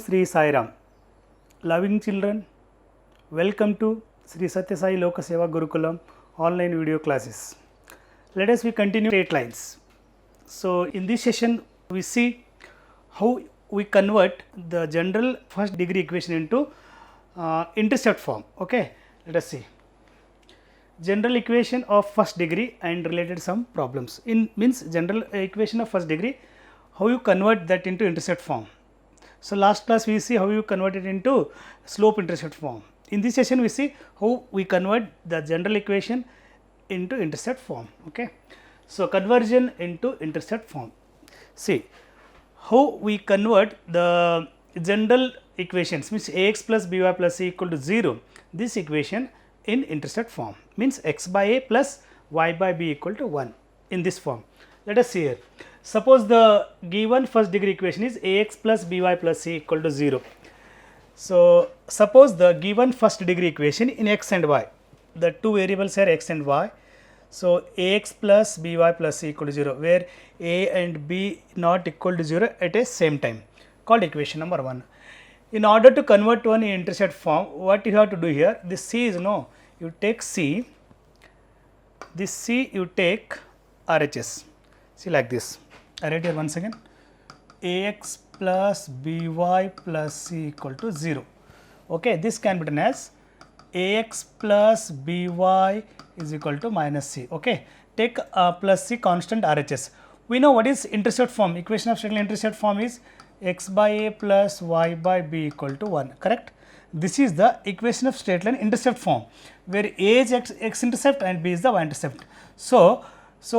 Sri Sai Ram. Loving children, welcome to Sri Satya Sai Loka Seva Gurukulam online video classes. Let us we continue straight lines. So, in this session we see how we convert the general first degree equation into intercept form. Okay, let us see. General equation of first degree and related some problems. In means general equation of first degree, how you convert that into intercept form. So, last class we see how you convert it into slope intercept form. In this session we see how we convert the general equation into intercept form. Okay. So, conversion into intercept form. See how we convert the general equations means Ax plus By plus C equal to 0, this equation in intercept form means x by a plus y by b equal to 1 in this form. Let us see here. Suppose the given first degree equation is Ax plus By plus C equal to 0. So, suppose the given first degree equation in x and y, the two variables are x and y. So, Ax plus By plus C equal to 0, where a and b not equal to 0 at a same time, called equation number 1. In order to convert one in intercept form, what you have to do here, this C is no, you take C, this C you take RHS, see like this. I write here once again, Ax plus By plus C equal to 0. Okay, this can be written as Ax plus By is equal to minus C. Okay, take plus C constant RHS. We know what is intercept form. Equation of straight line intercept form is x by a plus y by b equal to 1. Correct. This is the equation of straight line intercept form, where a is x intercept and b is the y intercept. So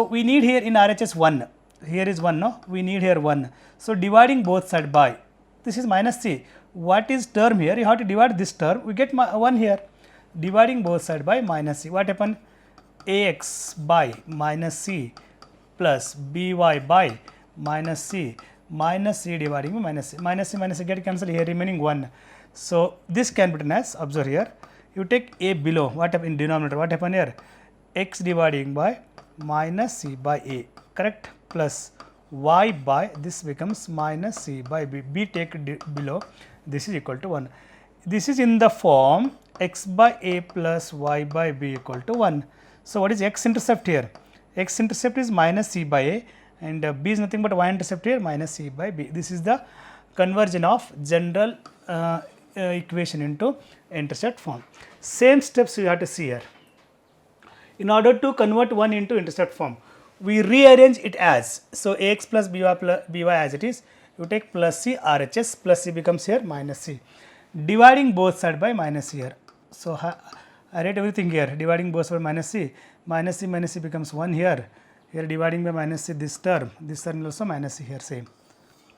we need here in RHS 1. Here is 1, no? We need here 1. So, dividing both side by, this is minus C. What is term here? You have to divide this term, we get 1 here. Dividing both side by minus C. What happened? Ax by minus C plus By by minus C dividing by minus C. Minus C get cancelled here, remaining 1. So, this can be written as, observe here, you take a below, what happened in denominator, what happened here? X dividing by minus C by a, correct, plus y by, this becomes minus C by b, b take below, this is equal to 1. This is in the form x by a plus y by b equal to 1. So, what is x intercept here? X intercept is minus C by a and b is nothing but y intercept here minus C by b. This is the conversion of general equation into intercept form. Same steps you have to see here. In order to convert one into intercept form, we rearrange it as, so Ax plus By as it is, you take plus C RHS, plus C becomes here minus C, dividing both side by minus C here. So, I write everything here, dividing both side by minus C becomes 1 here, here dividing by minus C this term also minus C here, same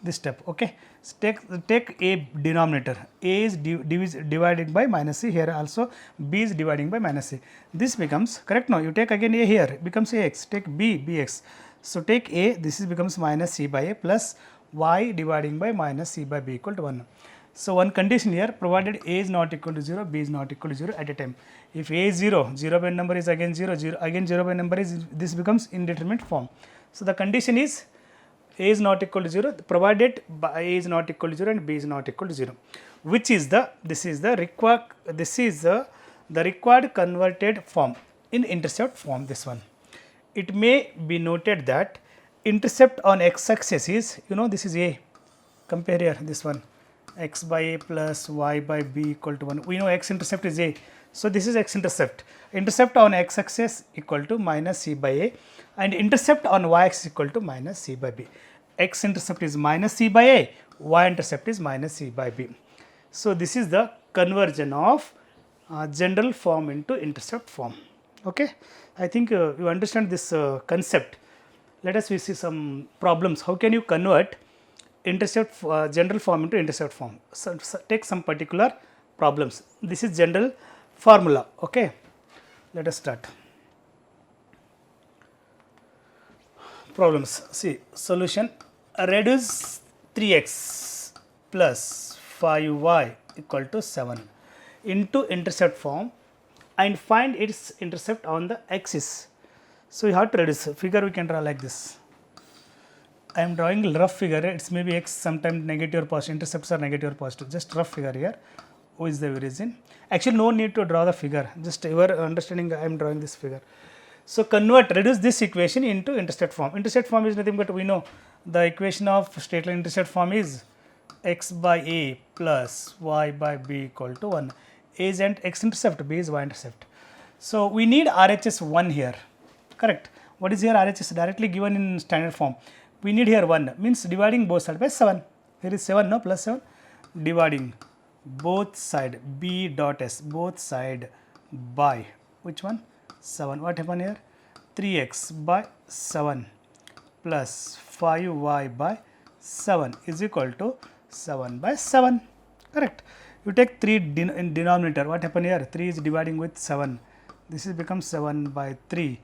this step. Okay. So, take a denominator, a is divided by minus C, here also b is dividing by minus C. This becomes, correct, no, you take again a here, becomes Ax, take b, bx. So, take a, this is becomes minus C by a plus y dividing by minus C by b equal to 1. So, one condition here, provided a is not equal to 0, b is not equal to 0 at a time. If a is 0, 0 by number is again 0, again 0 by number is, this becomes indeterminate form. So, the condition is a is not equal to 0, provided a is not equal to 0 and b is not equal to 0, which is the, this is the required converted form in intercept form, this one. It may be noted that intercept on x axis is, you know, this is a, compare here this one, x by a plus y by b equal to 1. We know x intercept is a. So, this is x intercept. Intercept on x axis equal to minus C by a and intercept on y axis equal to minus C by b. X intercept is minus C by a, y intercept is minus C by b. So, this is the conversion of general form into intercept form. Okay. I think you understand this concept. Let us see some problems. How can you convert intercept general form into intercept form? So, take some particular problems. This is general formula. Okay. Let us start. Problems. See, solution, reduce 3x plus 5y equal to 7 into intercept form and find its intercept on the axis. So, you have to reduce, figure we can draw like this. I am drawing a rough figure. It's maybe x sometimes negative or positive. Intercepts are negative or positive. Just rough figure here. O is the origin. Actually, no need to draw the figure. Just your understanding, I am drawing this figure. So reduce this equation into intercept form. Intercept form is nothing but we know the equation of straight line intercept form is x by a plus y by b equal to 1. A is x intercept, b is y intercept. So we need RHS 1 here, correct? What is here RHS? Directly given in standard form. We need here 1, means dividing both sides by 7. Here is 7, no, plus 7. Dividing both side b dot s, both side by which one? 7. What happened here? 3x by 7 plus 5y by 7 is equal to 7 by 7, correct? You take 3 in denominator. What happened here? 3 is dividing with 7. This is becomes 7 by 3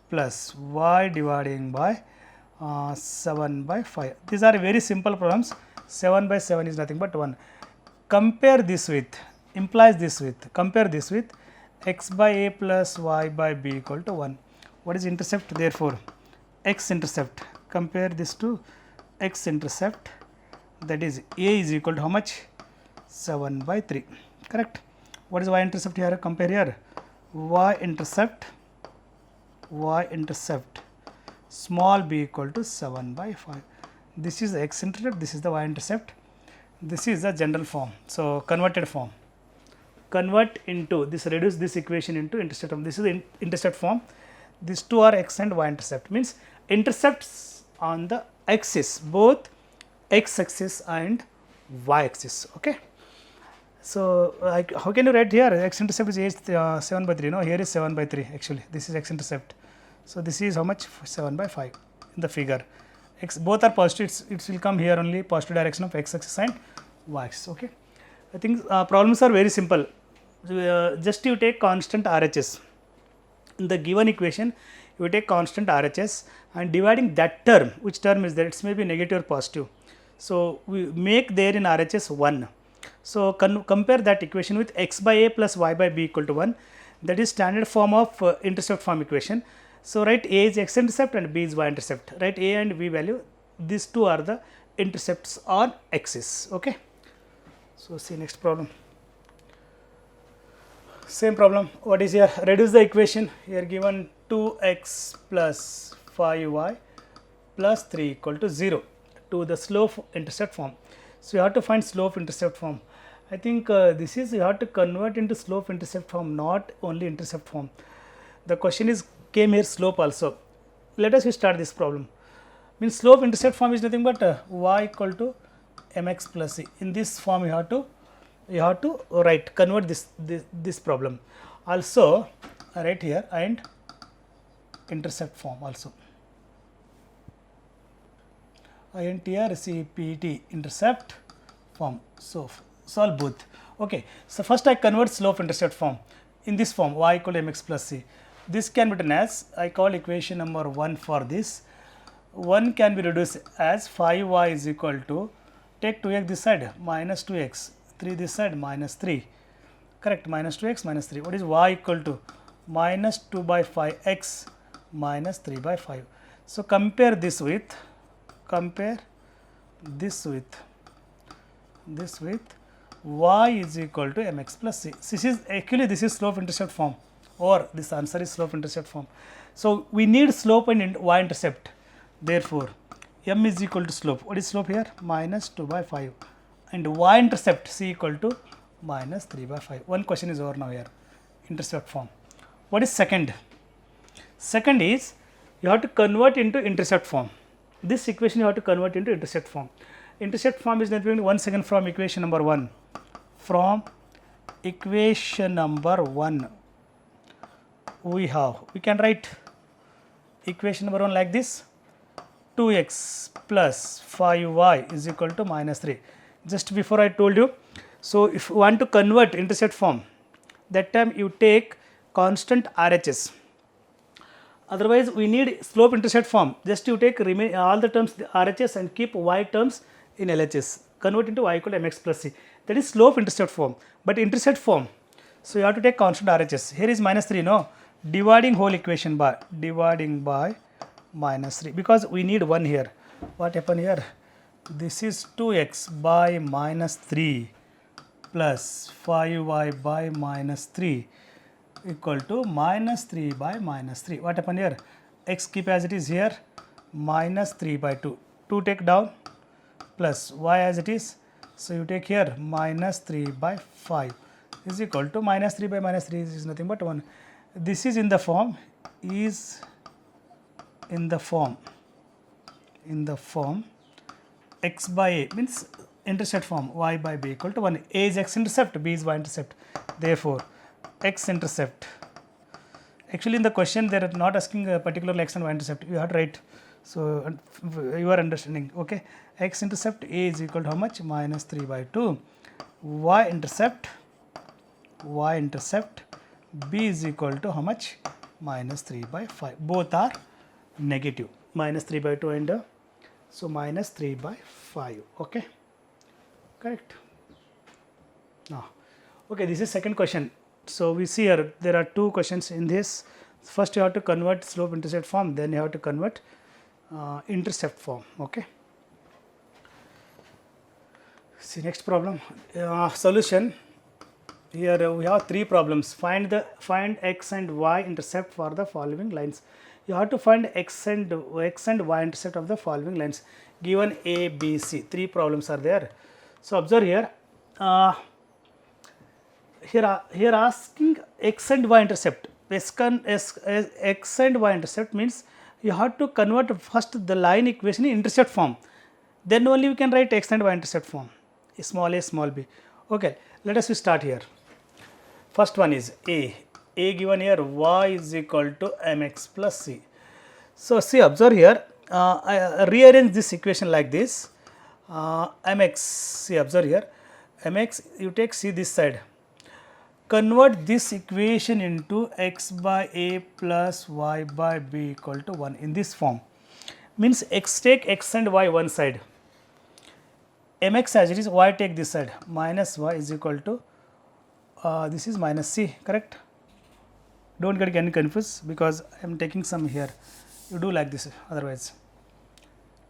plus y dividing by 7 by 5. These are very simple problems. 7 by 7 is nothing but 1. Compare this with, implies this with, compare this with x by a plus y by b equal to 1. What is intercept? Therefore, x intercept, compare this to x intercept, that is a is equal to how much? 7 by 3, correct? What is y intercept here? Compare here. Y intercept small b equal to 7 by 5. This is the x intercept, this is the y intercept, this is the general form. So converted form. Convert into this, reduce this equation into intercept form. This is the intercept form. These two are x and y intercept, means intercepts on the axis, both x axis and y axis, okay? So how can you write here? X intercept is 7 by 3, no, here is 7 by 3 actually, this is x intercept. So this is how much? 7 by 5 in the figure. X, both are positive, it will come here only positive direction of x axis and y axis, okay? I think problems are very simple. Just you take constant RHS. In the given equation, you take constant RHS and dividing that term, which term is there? It's maybe negative or positive. So we make there in RHS 1. So compare that equation with x by a plus y by b equal to 1. That is standard form of intercept form equation. So write a is x intercept and b is y intercept. Write a and b value. These two are the intercepts on axis. Okay. So see next problem. Same problem. What is here? Reduce the equation. Here given 2x plus 5y plus 3 equal to 0 to the slope intercept form. So you have to find slope intercept form. I think this is you have to convert into slope intercept form, not only intercept form. The question is came here slope also. Let us start this problem. Means slope intercept form is nothing but y equal to mx plus c. In this form you have to write, convert this problem. Also write here and intercept form also. INTRCPT intercept form. So solve both. Okay. So first I convert slope intercept form in this form y equal to mx plus c. This can be written as, I call equation number 1 for this. 1 can be reduced as 5y is equal to, take 2x this side minus 2x, 3 this side minus 3, correct, minus 2x minus 3. What is y equal to? Minus 2 by 5x minus 3 by 5. So compare this with y is equal to mx plus c. This is slope intercept form, or this answer is slope intercept form. So we need slope and y intercept. Therefore m is equal to slope. What is slope here? Minus 2 by 5 and y intercept c equal to minus 3 by 5. One question is over now here, intercept form. What is second? Second is you have to convert into intercept form. This equation you have to convert into intercept form. Intercept form is nothing once again from equation number 1. From equation number 1 we can write equation number 1 like this: 2x plus 5y is equal to minus 3. Just before I told you, so if you want to convert intercept form, that time you take constant RHS. Otherwise we need slope intercept form. Just you take all the terms RHS and keep y terms in LHS. Convert into y equal to mx plus c. That is slope intercept form. But intercept form, so you have to take constant RHS. Here is minus 3, no? Dividing whole equation by minus 3, because we need 1 here. what happened here? This is 2x by minus 3 plus 5y by minus 3 equal to minus 3 by minus 3. What happened here? X keep as it is here, minus 3 by 2. 2 take down plus y as it is. So you take here minus 3 by 5 is equal to minus 3 by minus 3 is nothing but 1. This is in the form, x by a means intercept form, y by b equal to 1. A is x intercept, b is y intercept. Therefore, x intercept. Actually, in the question, they are not asking a particular x and y intercept. You have to write. So, you are understanding. Okay. X intercept A is equal to how much? Minus 3 by 2. Y intercept B is equal to how much? Minus 3 by 5. Both are negative. Minus 3 by 2 and so minus 3 by 5. Okay. Correct. Now, okay, this is second question. So we see here there are two questions in this. First you have to convert slope intercept form, then you have to convert intercept form. Okay. See next problem. Solution. Here we have three problems. Find x and y intercept for the following lines. You have to find x and y intercept of the following lines. Given A, B, C. Three problems are there. So observe here. Here asking x and y intercept. X and y intercept means you have to convert first the line equation in intercept form. Then only we can write x and y intercept form. Small a, small b. Okay, let us start here. First one is A. A given here y is equal to mx plus c. So see, observe here. I rearrange this equation like this. Mx, see, observe here. Mx, you take c this side. Convert this equation into x by a plus y by b equal to 1 in this form. Means x take x and y one side. Mx as it is, y take this side. Minus y is equal to, this is minus c, correct? Don't get any confused because I am taking some here. You do like this otherwise.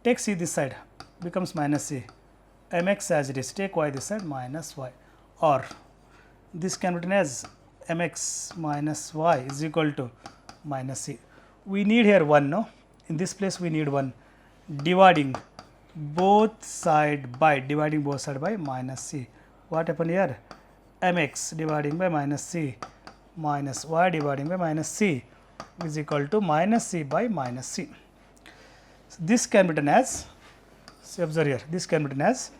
Take c this side, becomes minus c. Mx as it is, take y this side, minus y. Or this can be written as mx minus y is equal to minus c. We need here 1, no? In this place we need 1. Dividing both side by minus c. What happened here? Mx dividing by minus c minus y dividing by minus c is equal to minus c by minus c. So this can be written as, see, observe here, this can be written as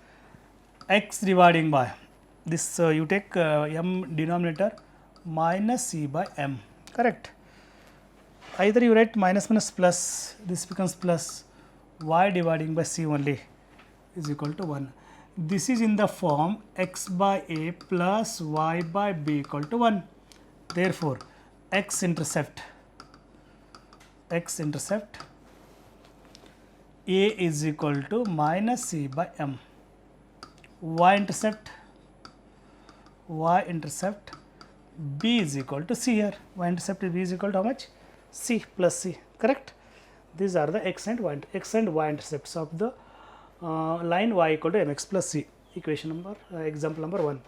x dividing by this, you take m denominator, minus c by m, correct? Either you write minus minus plus, this becomes plus, y dividing by c only is equal to 1. This is in the form x by a plus y by b equal to 1. Therefore, x intercept a is equal to minus c by m. Y intercept b is equal to c here. Y intercept b is equal to how much? C plus c, correct? These are the x and y intercepts of the line y equal to mx plus c. Equation number, example number 1.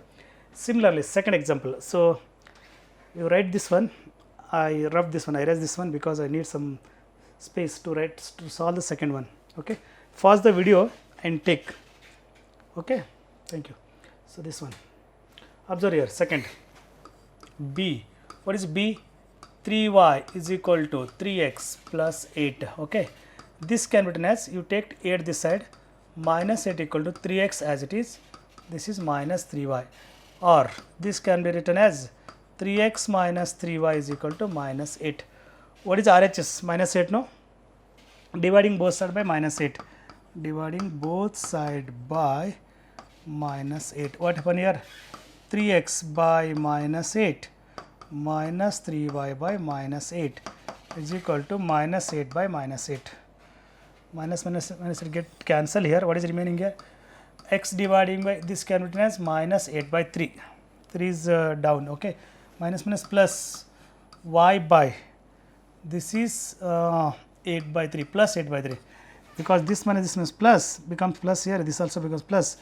Similarly, second example. So you write this one. I rub this one. I erase this one because I need some space to solve the second one. Okay. Pause the video and take. Okay. Thank you. So this one. Observe here. Second. B. What is B? 3y is equal to 3x plus 8. Okay. This can be written as, you take 8 this side, minus 8 equal to 3x as it is. This is minus 3y. Or this can be written as 3x minus 3y is equal to minus 8. What is RHS? Minus 8, no? Dividing both sides by minus 8. Dividing both sides by minus 8. What happened here? 3x by minus 8 minus 3y by minus 8 is equal to minus 8 by minus 8. Minus it get cancel here. What is remaining here? X dividing by, this can be written as minus 8 by 3. 3 is down. Okay. Minus plus y by, this is 8 by 3 plus 8 by 3. because this minus this minus plus becomes plus here, this also becomes plus,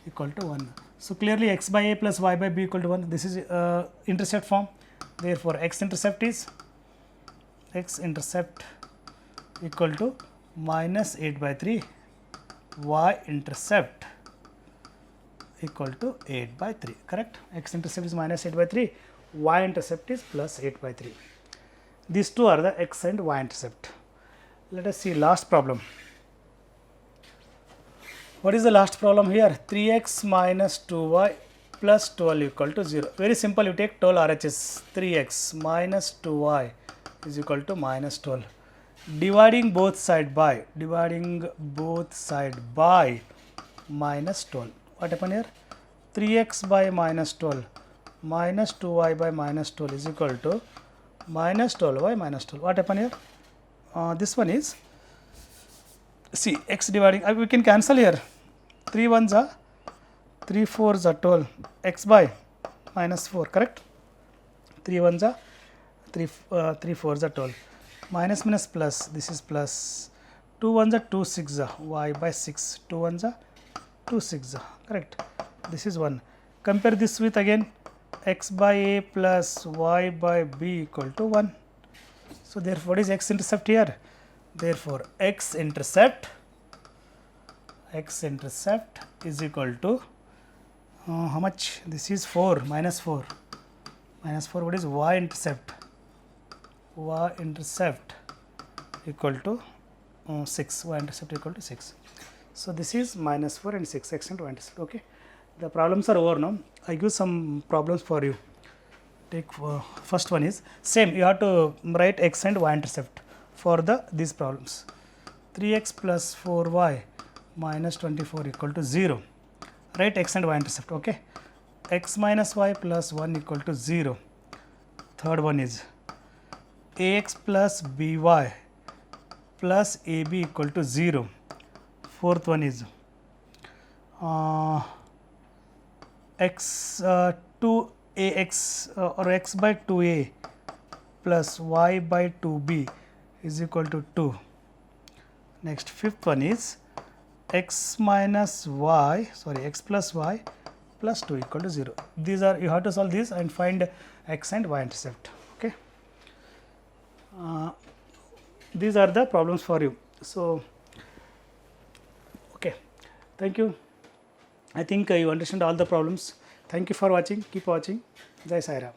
equal to 1. So, clearly x by a plus y by b equal to 1, this is intercept form. Therefore, x intercept equal to minus 8 by 3, y intercept equal to 8 by 3, correct. X intercept is minus 8 by 3, y intercept is plus 8 by 3. These two are the x and y intercept. Let us see last problem. What is the last problem here? 3x minus 2y plus 12 equal to 0. Very simple, you take 12 RHS. 3x minus 2y is equal to minus 12. Dividing both side by minus 12. What happened here? 3x by minus 12 minus 2y by minus 12 is equal to minus 12 by minus 12. What happened here? This one is, see, x dividing, we can cancel here. 3 1s are 3 4s are 12, x by minus 4, correct. 3 1s are 3 4s are 12, minus minus plus, this is plus, 2 1s are 2 6s are y by 6, 2 1s are 2 6s are, correct. This is 1. Compare this with again x by a plus y by b equal to 1. So, therefore, what is x intercept here? Therefore, x intercept is equal to how much? This is 4, minus 4. Minus 4, what is y intercept? Y intercept equal to 6. Y intercept equal to 6. So, this is minus 4 and 6, x and y intercept. Okay. The problems are over now. I give some problems for you. Take first one is same, you have to write x and y intercept for these problems. 3x plus 4y minus 24 equal to 0. Write x and y intercept. Okay. X minus y plus 1 equal to 0. Third one is ax plus by plus ab equal to 0. Fourth one is x 2ax or x by 2a plus y by 2b is equal to 2. Next, fifth one is x minus y, sorry, x plus y plus 2 equal to 0. These are, you have to solve this and find x and y intercept. Okay. These are the problems for you. So, okay, thank you. I think you understand all the problems. Thank you for watching. Keep watching. Jai Sai Ram.